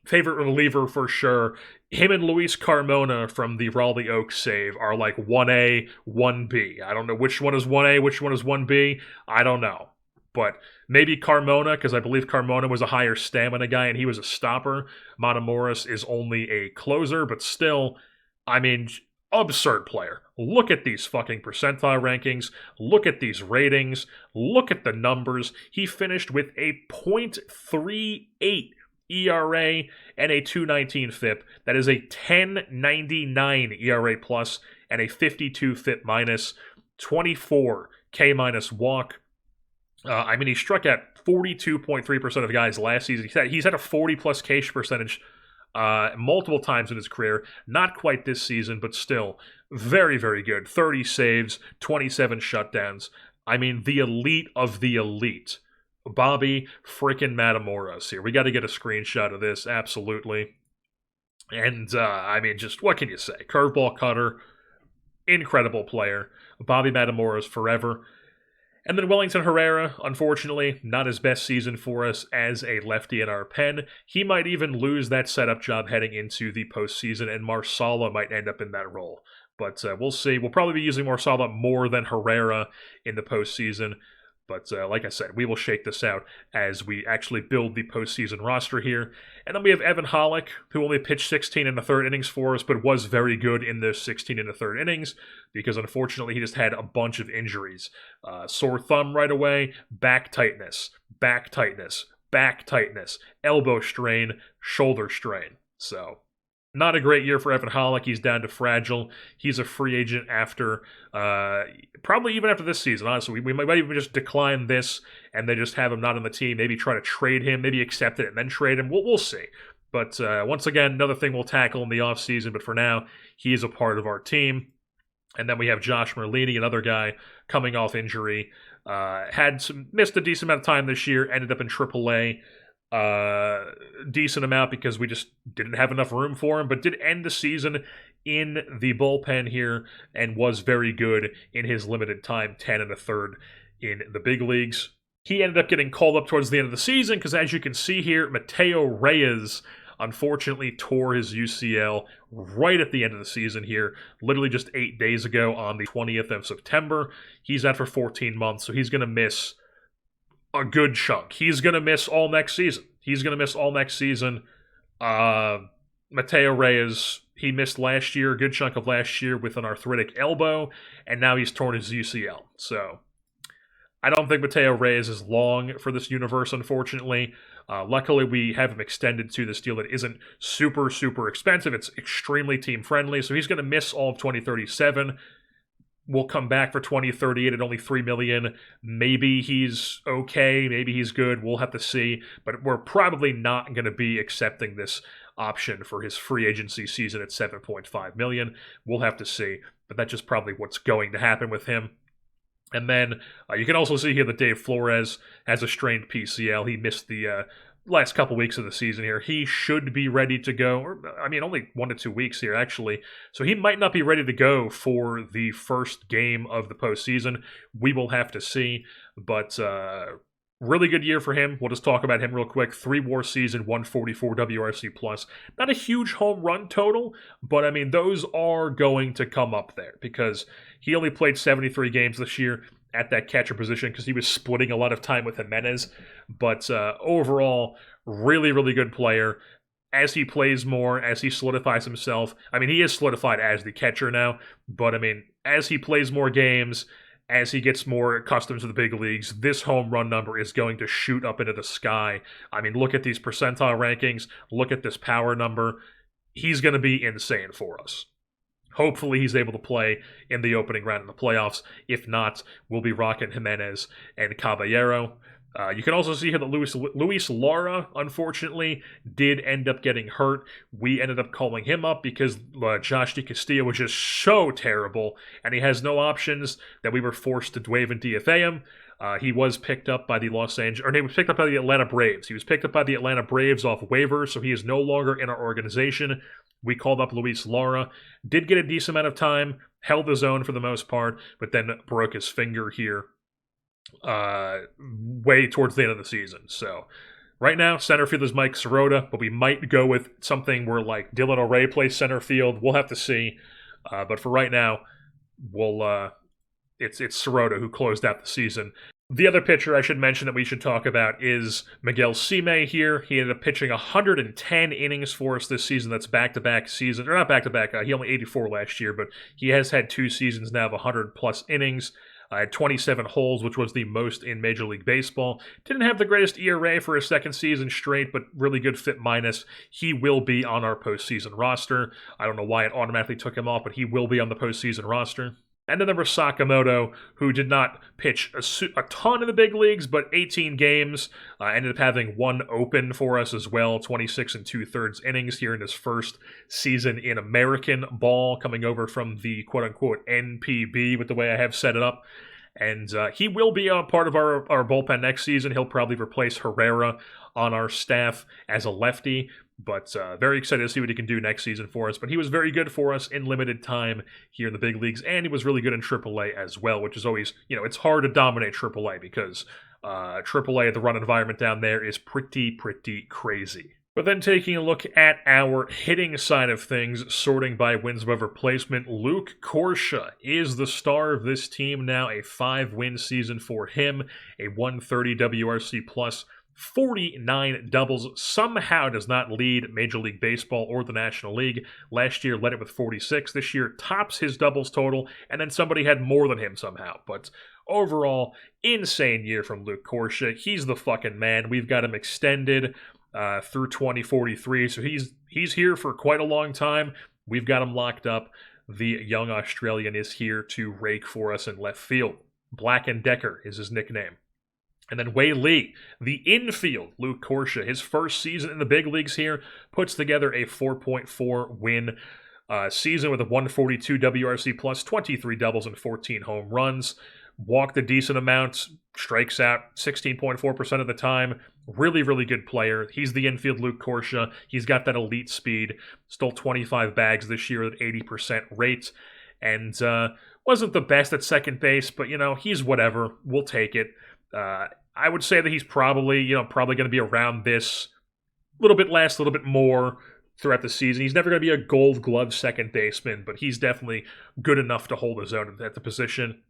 favorite reliever for sure. Him and Luis Carmona from the Raleigh Oaks save are like 1A, 1B. I don't know which one is 1A, which one is 1B. I don't know. But maybe Carmona, because I believe Carmona was a higher stamina guy and he was a stopper. Matamoros is only a closer, but still, I mean, absurd player. Look at these fucking percentile rankings. Look at these ratings. Look at the numbers. He finished with a .38 ERA and a 2.19 FIP. That is a 10.99 ERA plus and a 52 FIP minus, 24 K minus walk. I mean, he struck out 42.3% of guys last season. He's had a 40-plus K percentage multiple times in his career. Not quite this season, but still very, very good. 30 saves, 27 shutdowns. I mean, the elite of the elite. Bobby freaking Matamoros here. We got to get a screenshot of this, absolutely. And, I mean, just what can you say? Curveball cutter, incredible player. Bobby Matamoros forever. And then Wellington Herrera, unfortunately, not his best season for us as a lefty in our pen. He might even lose that setup job heading into the postseason, and Marsala might end up in that role. But we'll see. We'll probably be using Marsala more than Herrera in the postseason. But like I said, we will shake this out as we actually build the postseason roster here. And then we have Evan Hollick, who only pitched 16 in the third innings for us, but was very good in those 16 in the third innings, because unfortunately he just had a bunch of injuries. Sore thumb right away, back tightness, elbow strain, shoulder strain. So not a great year for Evan Hollick. He's down to fragile. He's a free agent after, probably even after this season, honestly. We might even just decline this and then just have him not on the team. Maybe try to trade him, maybe accept it and then trade him. We'll see. But once again, another thing we'll tackle in the offseason. But for now, he is a part of our team. And then we have Josh Merlini, another guy coming off injury. Missed a decent amount of time this year, ended up in AAA. decent amount because we just didn't have enough room for him, but did end the season in the bullpen here and was very good in his limited time, 10 and a third in the big leagues. He ended up getting called up towards the end of the season because, as you can see here, Mateo Reyes unfortunately tore his UCL right at the end of the season here, literally just 8 days ago on the 20th of September. He's out for 14 months, so he's going to miss a good chunk. He's going to miss all next season. Mateo Reyes, he missed last year, a good chunk of last year with an arthritic elbow, and now he's torn his UCL. So I don't think Mateo Reyes is long for this universe, unfortunately. Luckily, we have him extended to this deal that isn't super, super expensive. It's extremely team-friendly, so he's going to miss all of 2037. We'll come back for 2038 at only $3 million. Maybe he's okay. Maybe he's good. We'll have to see. But we're probably not going to be accepting this option for his free agency season at $7.5 million. We'll have to see. But that's just probably what's going to happen with him. And then you can also see here that Dave Flores has a strained PCL. He missed the last couple weeks of the season here. He should be ready to go. Only 1 to 2 weeks here, actually. So he might not be ready to go for the first game of the postseason. We will have to see. But really good year for him. We'll just talk about him real quick. 3 WAR season, 144 WRC plus. Not a huge home run total, but those are going to come up there because he only played 73 games this year at that catcher position because he was splitting a lot of time with Jimenez. But overall, really, really good player. As he plays more, as he solidifies himself, he is solidified as the catcher now, but as he plays more games, as he gets more accustomed to the big leagues, this home run number is going to shoot up into the sky. Look at these percentile rankings. Look at this power number. He's going to be insane for us. Hopefully he's able to play in the opening round in the playoffs. If not, we'll be rocking Jimenez and Caballero. You can also see here that Luis Lara, unfortunately, did end up getting hurt. We ended up calling him up because Josh DeCastillo was just so terrible, and he has no options that we were forced to waive and DFA him. He was picked up by the Atlanta Braves. He was picked up by the Atlanta Braves off waivers, so he is no longer in our organization. We called up Luis Lara, did get a decent amount of time, held his own for the most part, but then broke his finger here way towards the end of the season. So right now, center field is Mike Sirota, but we might go with something where like Dylan O'Ray plays center field. We'll have to see. But for right now, it's Sirota who closed out the season. The other pitcher I should mention that we should talk about is Miguel Sime here. He ended up pitching 110 innings for us this season. That's back-to-back season. Or not back-to-back. He only 84 last year, but he has had 2 seasons now of 100-plus innings. Had 27 holes, which was the most in Major League Baseball. Didn't have the greatest ERA for his second season straight, but really good FIP minus. He will be on our postseason roster. I don't know why it automatically took him off, but he will be on the postseason roster. And then there was Sakamoto, who did not pitch a ton in the big leagues, but 18 games. Ended up having 1 open for us as well, 26 2/3 innings here in his first season in American ball, coming over from the quote-unquote NPB with the way I have set it up. And he will be a part of our bullpen next season. He'll probably replace Herrera on our staff as a lefty. But very excited to see what he can do next season for us. But he was very good for us in limited time here in the big leagues, and he was really good in AAA as well, which is always, it's hard to dominate AAA because AAA, the run environment down there is pretty crazy. But then taking a look at our hitting side of things, sorting by wins above replacement, Luke Corsia is the star of this team now. A 5-win season for him, a 130 WRC plus, 49 doubles, somehow does not lead Major League Baseball or the National League. Last year led it with 46. This year tops his doubles total, and then somebody had more than him somehow. But overall, insane year from Luke Corsia. He's the fucking man. We've got him extended through 2043, so he's here for quite a long time. We've got him locked up. The young Australian is here to rake for us in left field. Black and Decker is his nickname. And then Wei Lee, the infield, Luke Corsia, his first season in the big leagues here, puts together a 4.4 win season with a 142 WRC plus, 23 doubles and 14 home runs. walked a decent amount, strikes out 16.4% of the time. Really, really good player. He's the infield Luke Corsia. He's got that elite speed. Stole 25 bags this year at 80% rate. And wasn't the best at second base, but, he's whatever. We'll take it. I would say that he's probably going to be around this a little bit less, a little bit more throughout the season. He's never going to be a gold glove second baseman, but he's definitely good enough to hold his own at the position.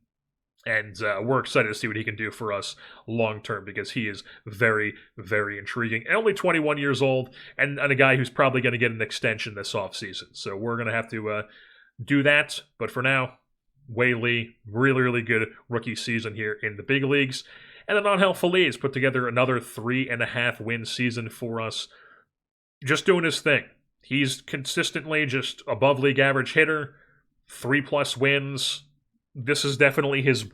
And we're excited to see what he can do for us long term because he is very, very intriguing. And only 21 years old and a guy who's probably going to get an extension this offseason. So we're going to have to do that. But for now, Wei Lee, really, really good rookie season here in the big leagues. And then Angel Feliz put together another 3.5 win season for us. Just doing his thing. He's consistently just above league average hitter, 3+ wins. This is definitely his,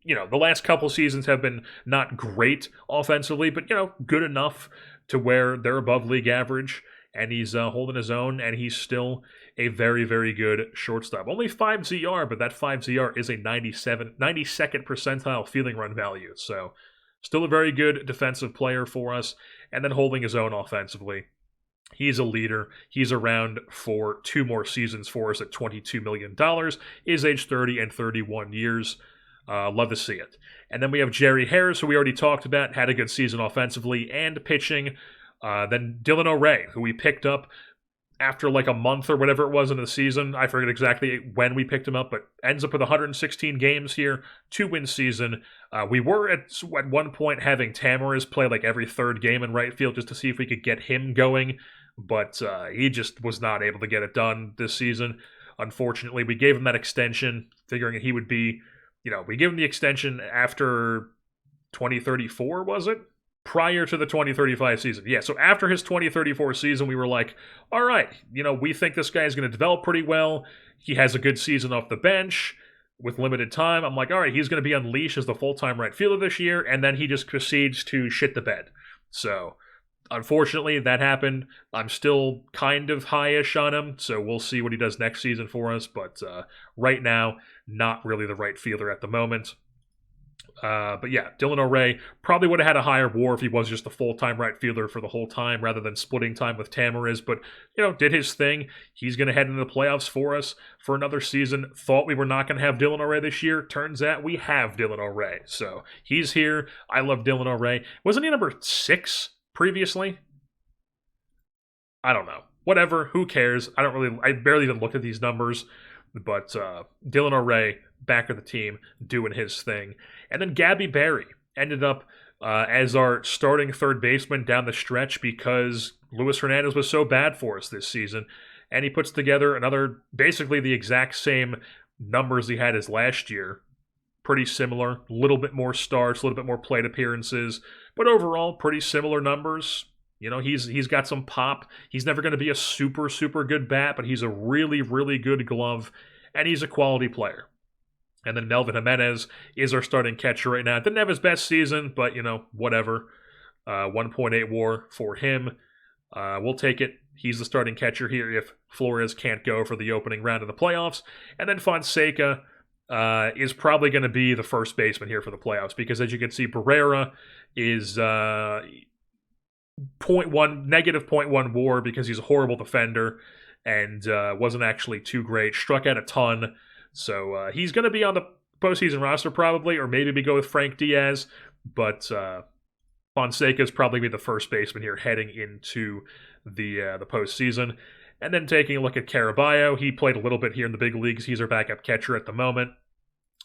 the last couple seasons have been not great offensively, but, good enough to where they're above league average, and he's holding his own, and he's still a very, very good shortstop. Only 5 ZR, but that 5 ZR is a 92nd percentile fielding run value, so still a very good defensive player for us, and then holding his own offensively. He's a leader. He's around for 2 more seasons for us at $22 million. Is age 30 and 31 years. Love to see it. And then we have Jerry Harris, who we already talked about, had a good season offensively and pitching. Then Dylan O'Reilly, who we picked up after like a month or whatever it was in the season. I forget exactly when we picked him up, but ends up with 116 games here, 2-win season. We were at one point having Tamariz play like every third game in right field just to see if we could get him going. But he just was not able to get it done this season. Unfortunately, we gave him that extension, figuring he would be, we gave him the extension after 2034, was it? Prior to the 2035 season. Yeah, so after his 2034 season, we were like, all right, we think this guy is going to develop pretty well. He has a good season off the bench with limited time. I'm like, all right, he's going to be unleashed as the full-time right fielder this year, and then he just proceeds to shit the bed. So unfortunately, that happened. I'm still kind of high-ish on him, so we'll see what he does next season for us. But right now, not really the right fielder at the moment. But yeah, Dylan O'Reilly probably would have had a higher WAR if he was just a full-time right fielder for the whole time rather than splitting time with Tamariz. But, did his thing. He's going to head into the playoffs for us for another season. Thought we were not going to have Dylan O'Reilly this year. Turns out we have Dylan O'Reilly. So he's here. I love Dylan O'Reilly. Wasn't he number 6? Previously? I don't know. Whatever. Who cares? I barely even looked at these numbers. But Dylan O'Reilly back with the team doing his thing. And then Gabby Berry ended up as our starting third baseman down the stretch because Luis Hernandez was so bad for us this season. And he puts together basically the exact same numbers he had as last year. Pretty similar, a little bit more starts, a little bit more plate appearances, but overall pretty similar numbers. He's got some pop. He's never going to be a super, super good bat, but he's a really, really good glove, and he's a quality player. And then Melvin Jimenez is our starting catcher right now. Didn't have his best season, but, whatever. 1.8 WAR for him. We'll take it. He's the starting catcher here if Flores can't go for the opening round of the playoffs. And then Fonseca is probably going to be the first baseman here for the playoffs because, as you can see, Barrera is negative 0.1 WAR because he's a horrible defender and wasn't actually too great. Struck out a ton. So he's going to be on the postseason roster probably, or maybe we go with Frank Diaz. But Fonseca is probably be the first baseman here heading into the postseason. And then taking a look at Caraballo, he played a little bit here in the big leagues. He's our backup catcher at the moment.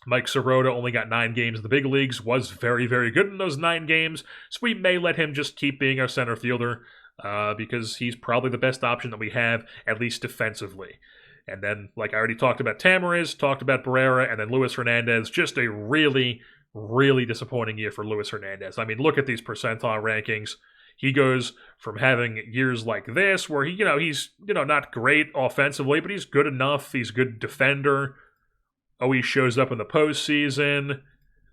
Mike Sirota only got 9 games in the big leagues, was very, very good in those 9 games, so we may let him just keep being our center fielder because he's probably the best option that we have, at least defensively. And then, like I already talked about Tamariz, talked about Barrera, and then Luis Hernandez, just a really, really disappointing year for Luis Hernandez. I mean, look at these percentile rankings. He goes from having years like this where he's not great offensively, but he's good enough. He's a good defender. Always shows up in the postseason.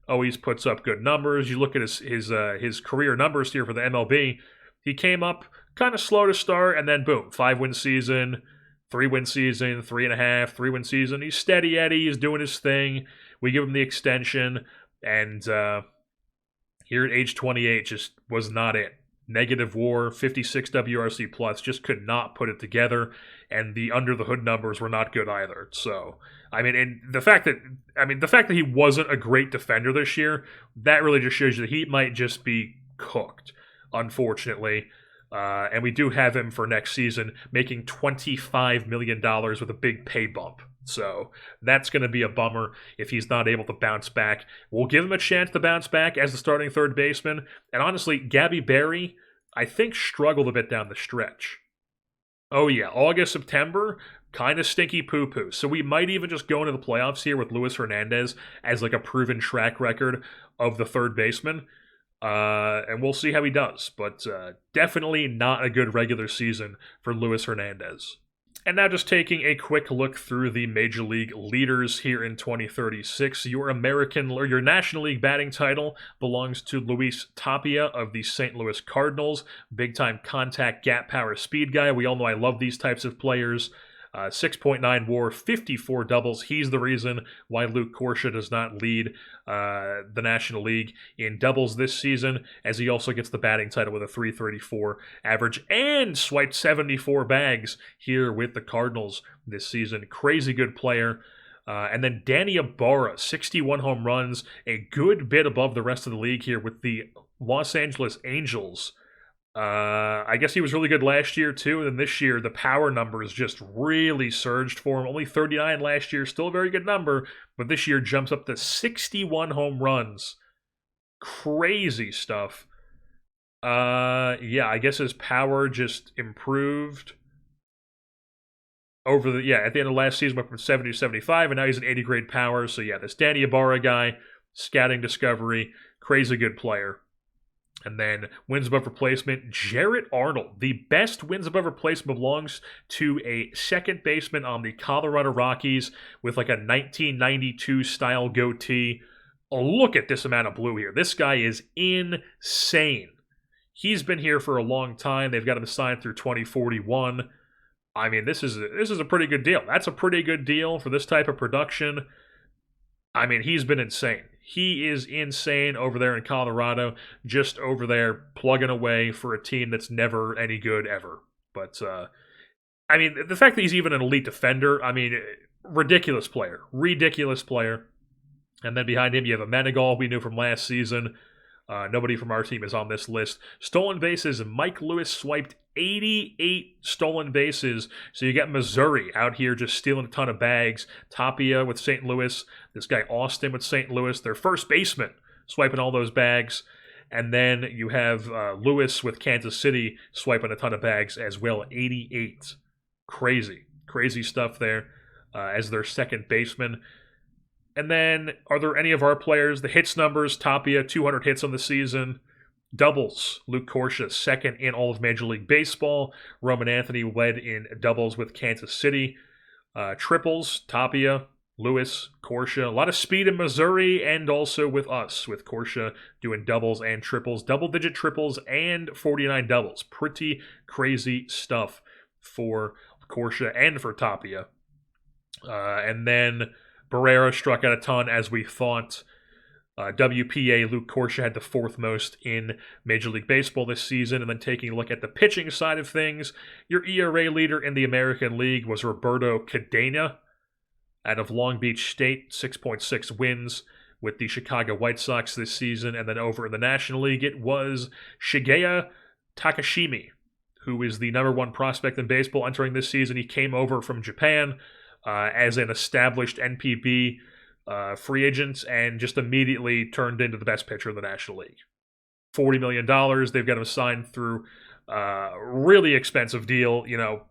Always puts up good numbers. You look at his career numbers here for the MLB. He came up kind of slow to start, and then boom, 5-win season, 3-win season, 3.5, 3-win season. He's steady Eddie. He's doing his thing. We give him the extension, and here at age 28 just was not it. Negative WAR, 56 WRC plus, just could not put it together, and the under the hood numbers were not good either. So, I mean, and the fact that he wasn't a great defender this year, that really just shows you that he might just be cooked, unfortunately. And we do have him for next season making $25 million with a big pay bump. So that's going to be a bummer if he's not able to bounce back. We'll give him a chance to bounce back as the starting third baseman. And honestly, Gabby Berry, I think, struggled a bit down the stretch. Oh yeah, August, September, kind of stinky poo-poo. So we might even just go into the playoffs here with Luis Hernandez as like a proven track record of the third baseman. And we'll see how he does. But definitely not a good regular season for Luis Hernandez. And now just taking a quick look through the Major League leaders here in 2036. Your National League batting title belongs to Luis Tapia of the St. Louis Cardinals. Big-time contact, gap power, speed guy. We all know I love these types of players. 6.9 WAR, 54 doubles. He's the reason why Luke Corsia does not lead the National League in doubles this season, as he also gets the batting title with a 334 average and swiped 74 bags here with the Cardinals this season. Crazy good player. And then Danny Ibarra, 61 home runs, a good bit above the rest of the league here with the Los Angeles Angels. I guess he was really good last year too, and then this year the power numbers just really surged for him. Only 39 last year, still a very good number, but this year jumps up to 61 home runs. Crazy stuff. Yeah, I guess his power just improved over at the end of last season, went from 70 to 75, and now he's an 80 grade power. So yeah, this Danny Ibarra guy, scouting discovery, crazy good player. And then wins above replacement, Jarrett Arnold. The best wins above replacement belongs to a second baseman on the Colorado Rockies with like a 1992 style goatee. Oh, look at this amount of blue here. This guy is insane. He's been here for a long time. They've got him signed through 2041. I mean, this is a pretty good deal. That's a pretty good deal for this type of production. I mean, he's been insane. He is insane over there in Colorado, just over there plugging away for a team that's never any good ever. But, I mean, the fact that he's even an elite defender, I mean, ridiculous player. Ridiculous player. And then behind him, you have a Menegal we knew from last season. Nobody from our team is on this list. Stolen bases, Mike Lewis swiped 88 stolen bases. So you got Missouri out here just stealing a ton of bags. Tapia with St. Louis. This guy Austin with St. Louis. Their first baseman swiping all those bags. And then you have Lewis with Kansas City swiping a ton of bags as well. 88. Crazy. Crazy stuff there as their second baseman. And then, are there any of our players? The hits numbers, Tapia, 200 hits on the season. Doubles, Luke Corsia, second in all of Major League Baseball. Roman Anthony led in doubles with Kansas City. Triples, Tapia, Lewis, Corsia. A lot of speed in Missouri and also with us, with Corsia doing doubles and triples. Double-digit triples and 49 doubles. Pretty crazy stuff for Corsia and for Tapia. And then Barrera struck out a ton, as we thought. WPA, Luke Corsia had the fourth most in Major League Baseball this season. And then taking a look at the pitching side of things, your ERA leader in the American League was Roberto Cadena out of Long Beach State, 6.6 wins with the Chicago White Sox this season. And then over in the National League, it was Shigeya Takashimi, who is the number one prospect in baseball entering this season. He came over from Japan as an established NPB free agent and just immediately turned into the best pitcher in the National League. $40 million. They've got him signed through a really expensive deal. You know,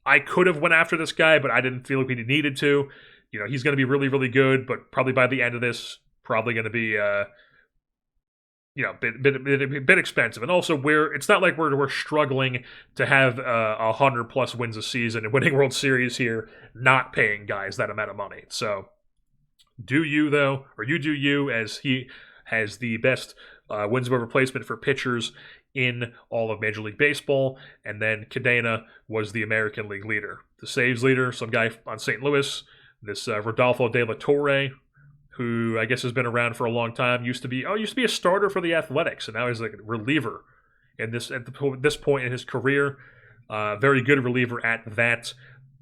I could have went after this guy, but I didn't feel like we needed to. You know, he's going to be really, really good, but probably by the end of this, probably going to be bit expensive. And also, it's not like we're struggling to have 100+ wins a season and winning World Series here, not paying guys that amount of money. So, do you, though, or you do you, as he has the best wins above replacement for pitchers in all of Major League Baseball. And then Cadena was the American League leader. The saves leader, some guy on St. Louis, this Rodolfo De La Torre, who I guess has been around for a long time, used to be a starter for the Athletics, and now he's like a reliever this point in his career. Very good reliever at that.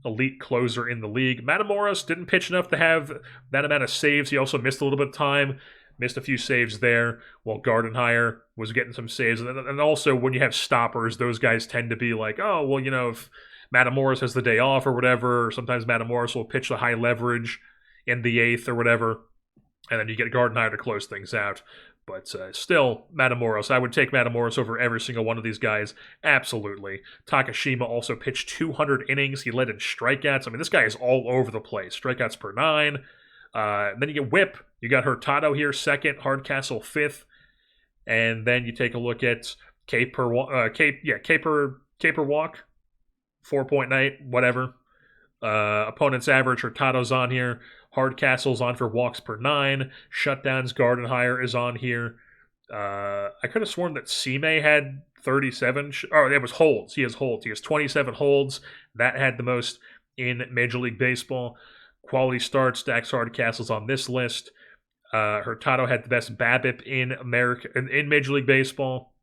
Elite closer in the league. Matamoros didn't pitch enough to have that amount of saves. He also missed a little bit of time. Missed a few saves there, while Gardenhire was getting some saves. And also, when you have stoppers, those guys tend to be like, oh, well, if Matamoros has the day off or whatever, or sometimes Matamoros will pitch the high leverage in the 8th or whatever, and then you get Gardenhire to close things out. But still, Matamoros. I would take Matamoros over every single one of these guys. Absolutely. Takashima also pitched 200 innings. He led in strikeouts. I mean, this guy is all over the place. Strikeouts per 9. Then you get Whip. You got Hurtado here, 2nd. Hardcastle, 5th. And then you take a look at K per walk, 4.9, whatever. Opponent's average, Hurtado's on here. Hardcastle's on for walks per 9. Shutdowns, Gardenhire is on here. I could have sworn that Sime had 37. It was holds. He has holds. He has 27 holds. That had the most in Major League Baseball. Quality starts, Dax Hardcastle's on this list. Hurtado had the best BABIP in Major League Baseball.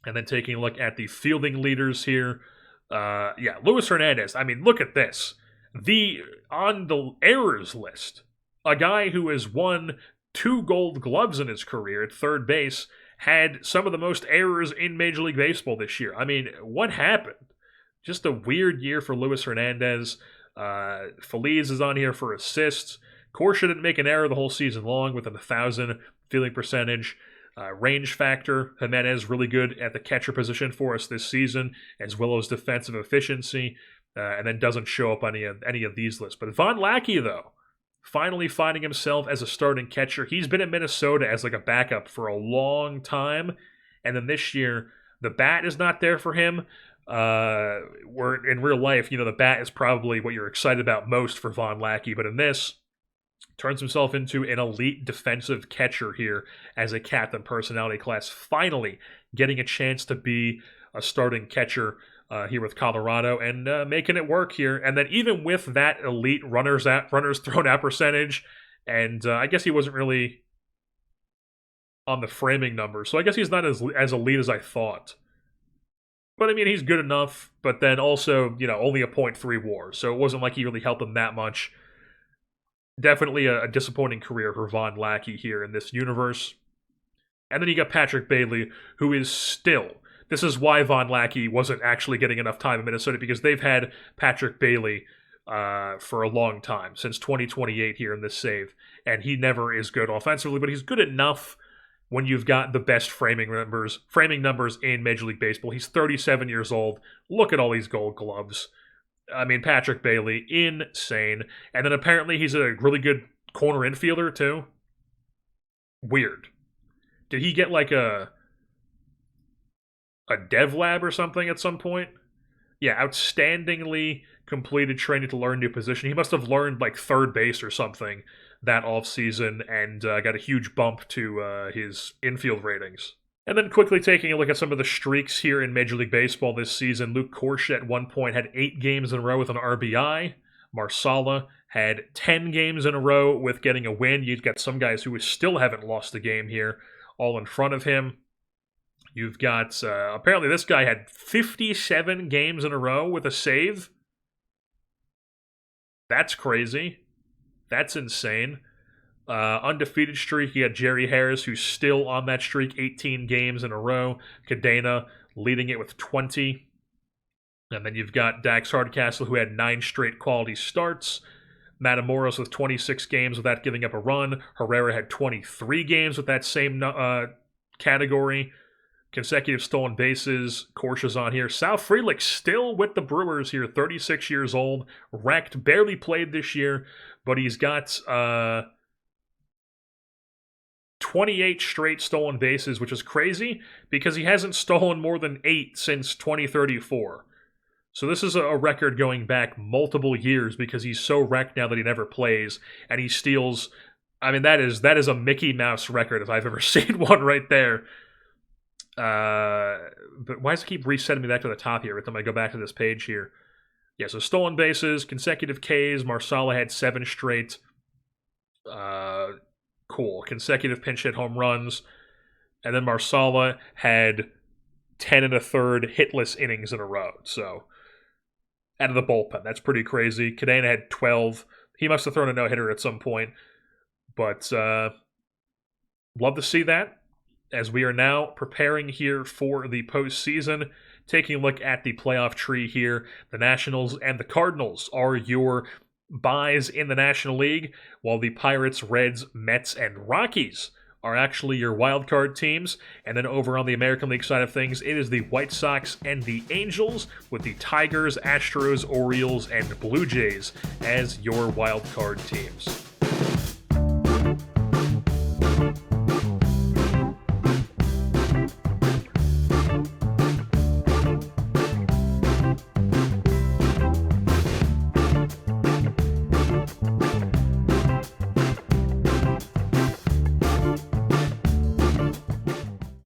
And then taking a look at the fielding leaders here. Luis Hernandez. I mean, look at this. On the errors list, a guy who has won 2 Gold Gloves in his career at third base had some of the most errors in Major League Baseball this year. I mean, what happened? Just a weird year for Luis Hernandez. Feliz is on here for assists. Corsha didn't make an error the whole season long with a 1,000 fielding percentage. Range factor, Jimenez really good at the catcher position for us this season, as well as defensive efficiency, and then doesn't show up on any of these lists. But Von Lackey, though, finally finding himself as a starting catcher. He's been in Minnesota as like a backup for a long time, and then this year, the bat is not there for him. Where in real life, the bat is probably what you're excited about most for Von Lackey, but in this, turns himself into an elite defensive catcher here as a captain personality class, finally getting a chance to be a starting catcher here with Colorado and making it work here. And then even with that elite runners thrown out percentage, and I guess he wasn't really on the framing number, so I guess he's not as elite as I thought. But I mean, he's good enough, but then also, only a .3 WAR, so it wasn't like he really helped him that much. Definitely a disappointing career for Von Lackey here in this universe. And then you got Patrick Bailey, who is still... This is why Von Lackey wasn't actually getting enough time in Minnesota, because they've had Patrick Bailey for a long time, since 2028 here in this save. And he never is good offensively, but he's good enough when you've got the best framing numbers in Major League Baseball. He's 37 years old. Look at all these Gold Gloves. I mean, Patrick Bailey, insane. And then apparently he's a really good corner infielder, too. Weird. Did he get like a dev lab or something at some point? Yeah, outstandingly completed training to learn new position. He must have learned like third base or something that offseason and got a huge bump to his infield ratings. And then quickly taking a look at some of the streaks here in Major League Baseball this season, Luke Corsha at one point had 8 games in a row with an RBI. Marsala had 10 games in a row with getting a win. You've got some guys who still haven't lost a game here, all in front of him. You've got, apparently this guy had 57 games in a row with a save. That's crazy. That's insane. Undefeated streak, you got Jerry Harris, who's still on that streak, 18 games in a row. Cadena leading it with 20. And then you've got Dax Hardcastle, who had 9 straight quality starts. Matamoros with 26 games without giving up a run. Herrera had 23 games with that same category. Consecutive stolen bases. Corsha's on here. Sal Frelick still with the Brewers here, 36 years old. Wrecked, barely played this year, but he's got 28 straight stolen bases, which is crazy because he hasn't stolen more than 8 since 2034. So this is a record going back multiple years because he's so wrecked now that he never plays, and he steals. I mean, that is a Mickey Mouse record if I've ever seen one right there. But why does it keep resetting me back to the top here every time I go back to this page here? Yeah, so stolen bases, consecutive Ks. Marsala had 7 straight. cool. Consecutive pinch hit home runs. And then Marsala had 10 1/3 hitless innings in a row. So, out of the bullpen. That's pretty crazy. Cadena had 12. He must have thrown a no-hitter at some point. But, love to see that. As we are now preparing here for the postseason, taking a look at the playoff tree here, the Nationals and the Cardinals are your buys in the National League, while the Pirates, Reds, Mets, and Rockies are actually your wild card teams. And then over on the American League side of things, it is the White Sox and the Angels, with the Tigers, Astros, Orioles, and Blue Jays as your wild card teams.